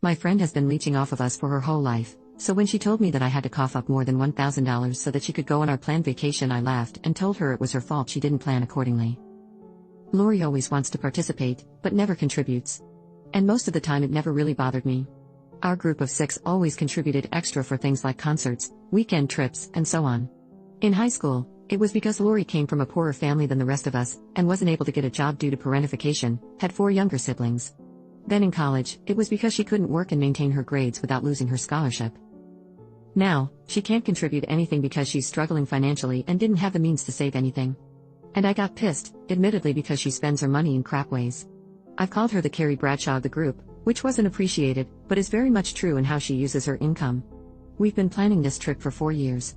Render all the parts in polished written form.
My friend has been leeching off of us for her whole life, so when she told me that I had to cough up more than $1,000 so that she could go on our planned vacation, I laughed and told her it was her fault she didn't plan accordingly. Lori always wants to participate, but never contributes. And most of the time it never really bothered me. Our group of 6 always contributed extra for things like concerts, weekend trips, and so on. In high school, it was because Lori came from a poorer family than the rest of us, and wasn't able to get a job due to parentification, had 4 younger siblings. Then in college, it was because she couldn't work and maintain her grades without losing her scholarship. Now, she can't contribute anything because she's struggling financially and didn't have the means to save anything. And I got pissed, admittedly, because she spends her money in crap ways. I've called her the Carrie Bradshaw of the group, which wasn't appreciated, but is very much true in how she uses her income. We've been planning this trip for 4 years.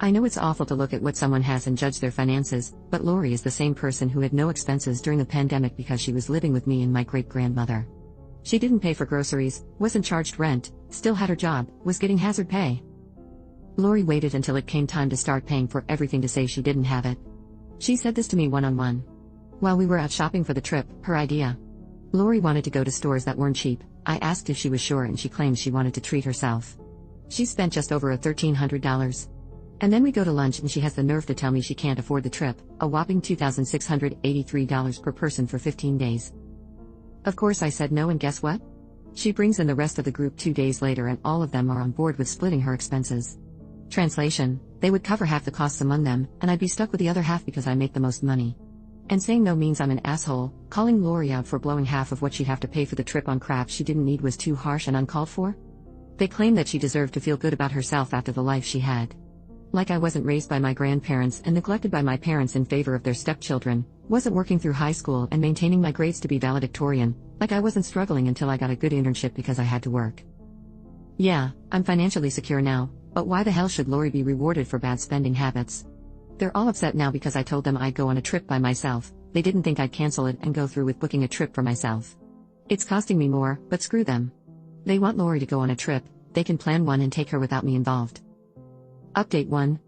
I know it's awful to look at what someone has and judge their finances, but Lori is the same person who had no expenses during the pandemic because she was living with me and my great-grandmother. She didn't pay for groceries, wasn't charged rent, still had her job, was getting hazard pay. Lori waited until it came time to start paying for everything to say she didn't have it. She said this to me one-on-one. While we were out shopping for the trip, her idea. Lori wanted to go to stores that weren't cheap. I asked if she was sure and she claimed she wanted to treat herself. She spent just over $1,300. And then we go to lunch and she has the nerve to tell me she can't afford the trip, a whopping $2,683 per person for 15 days. Of course I said no, and guess what? She brings in the rest of the group 2 days later and all of them are on board with splitting her expenses. Translation: they would cover half the costs among them, and I'd be stuck with the other half because I make the most money. And saying no means I'm an asshole. Calling Lori out for blowing half of what she'd have to pay for the trip on crap she didn't need was too harsh and uncalled for? They claim that she deserved to feel good about herself after the life she had. Like I wasn't raised by my grandparents and neglected by my parents in favor of their stepchildren, wasn't working through high school and maintaining my grades to be valedictorian, like I wasn't struggling until I got a good internship because I had to work. Yeah, I'm financially secure now, but why the hell should Lori be rewarded for bad spending habits? They're all upset now because I told them I'd go on a trip by myself. They didn't think I'd cancel it and go through with booking a trip for myself. It's costing me more, but screw them. They want Lori to go on a trip, they can plan one and take her without me involved. Update 1.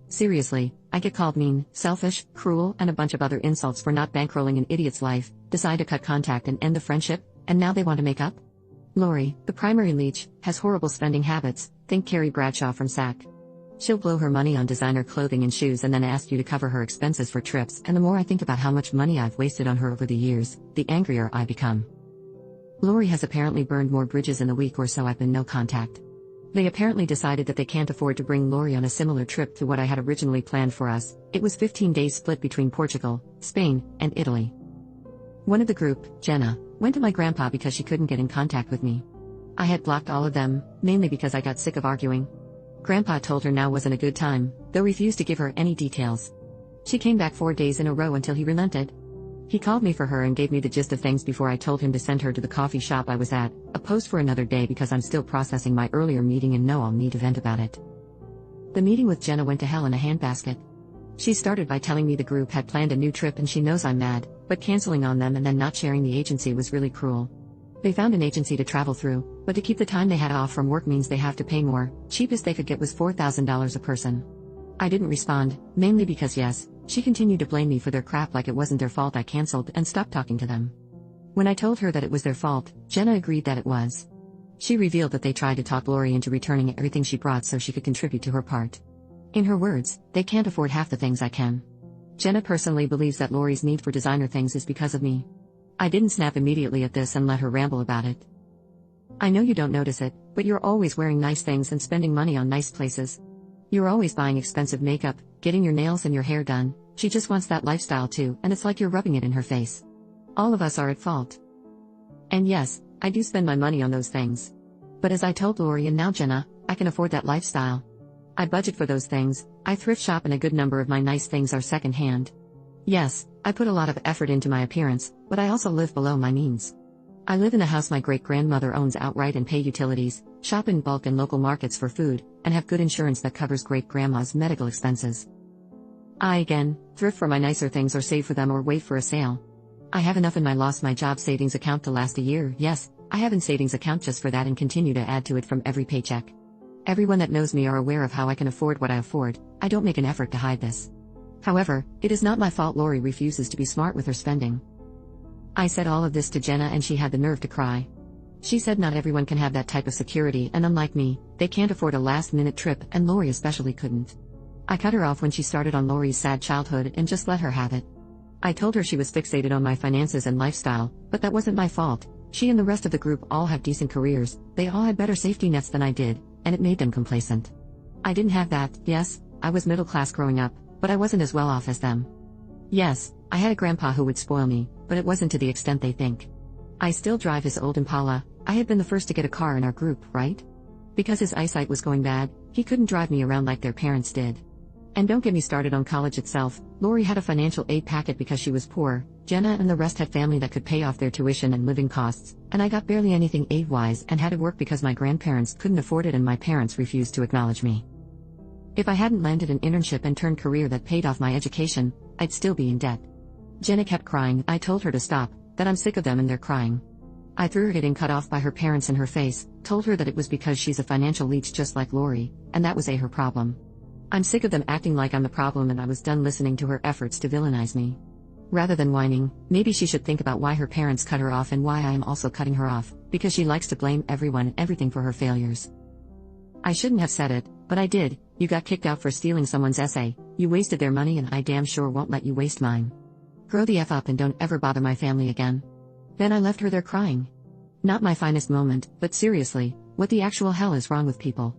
Seriously, I get called mean, selfish, cruel, and a bunch of other insults for not bankrolling an idiot's life, decide to cut contact and end the friendship, and now they want to make up? Lori, the primary leech, has horrible spending habits, think Carrie Bradshaw from SAC. She'll blow her money on designer clothing and shoes and then ask you to cover her expenses for trips, and the more I think about how much money I've wasted on her over the years, the angrier I become. Lori has apparently burned more bridges in the week or so I've been no contact. They apparently decided that they can't afford to bring Lori on a similar trip to what I had originally planned for us. It was 15 days split between Portugal, Spain, and Italy. One of the group, Jenna, went to my grandpa because she couldn't get in contact with me. I had blocked all of them, mainly because I got sick of arguing. Grandpa told her now wasn't a good time, though refused to give her any details. She came back 4 days in a row until he relented. He called me for her and gave me the gist of things before I told him to send her to the coffee shop I was at, a post for another day because I'm still processing my earlier meeting and know I'll need to vent about it. The meeting with Jenna went to hell in a handbasket. She started by telling me the group had planned a new trip and she knows I'm mad, but canceling on them and then not sharing the agency was really cruel. They found an agency to travel through, but to keep the time they had off from work means they have to pay more. Cheapest they could get was $4,000 a person. I didn't respond, mainly because yes, she continued to blame me for their crap like it wasn't their fault I canceled and stopped talking to them. When I told her that it was their fault, Jenna agreed that it was. She revealed that they tried to talk Lori into returning everything she brought so she could contribute to her part. In her words, they can't afford half the things I can. Jenna personally believes that Lori's need for designer things is because of me. I didn't snap immediately at this and let her ramble about it. I know you don't notice it, but you're always wearing nice things and spending money on nice places. You're always buying expensive makeup, getting your nails and your hair done. She just wants that lifestyle too, and it's like you're rubbing it in her face. All of us are at fault. And yes, I do spend my money on those things. But as I told Lori and now Jenna, I can afford that lifestyle. I budget for those things, I thrift shop and a good number of my nice things are second-hand. Yes, I put a lot of effort into my appearance, but I also live below my means. I live in a house my great-grandmother owns outright and pay utilities, shop in bulk in local markets for food, and have good insurance that covers great-grandma's medical expenses. I again, thrift for my nicer things or save for them or wait for a sale. I have enough in my lost my job savings account to last a year. Yes, I have a savings account just for that and continue to add to it from every paycheck. Everyone that knows me are aware of how I can afford what I afford. I don't make an effort to hide this. However, it is not my fault Lori refuses to be smart with her spending. I said all of this to Jenna and she had the nerve to cry. She said not everyone can have that type of security, and unlike me, they can't afford a last-minute trip, and Lori especially couldn't. I cut her off when she started on Lori's sad childhood and just let her have it. I told her she was fixated on my finances and lifestyle, but that wasn't my fault. She and the rest of the group all have decent careers, they all had better safety nets than I did, and it made them complacent. I didn't have that. Yes, I was middle class growing up, but I wasn't as well off as them. Yes, I had a grandpa who would spoil me, but it wasn't to the extent they think. I still drive his old Impala. I had been the first to get a car in our group, right? Because his eyesight was going bad, he couldn't drive me around like their parents did. And don't get me started on college itself. Lori had a financial aid packet because she was poor, Jenna and the rest had family that could pay off their tuition and living costs, and I got barely anything aid-wise and had to work because my grandparents couldn't afford it and my parents refused to acknowledge me. If I hadn't landed an internship and turned career that paid off my education, I'd still be in debt. Jenna kept crying. I told her to stop, that I'm sick of them and they're crying. I threw her getting cut off by her parents in her face, told her that it was because she's a financial leech just like Lori, and that was her problem. I'm sick of them acting like I'm the problem, and I was done listening to her efforts to villainize me. Rather than whining, maybe she should think about why her parents cut her off and why I am also cutting her off, because she likes to blame everyone and everything for her failures. I shouldn't have said it, but I did. You got kicked out for stealing someone's essay, you wasted their money, and I damn sure won't let you waste mine. Grow the F up and don't ever bother my family again. Then I left her there crying. Not my finest moment, but seriously, what the actual hell is wrong with people?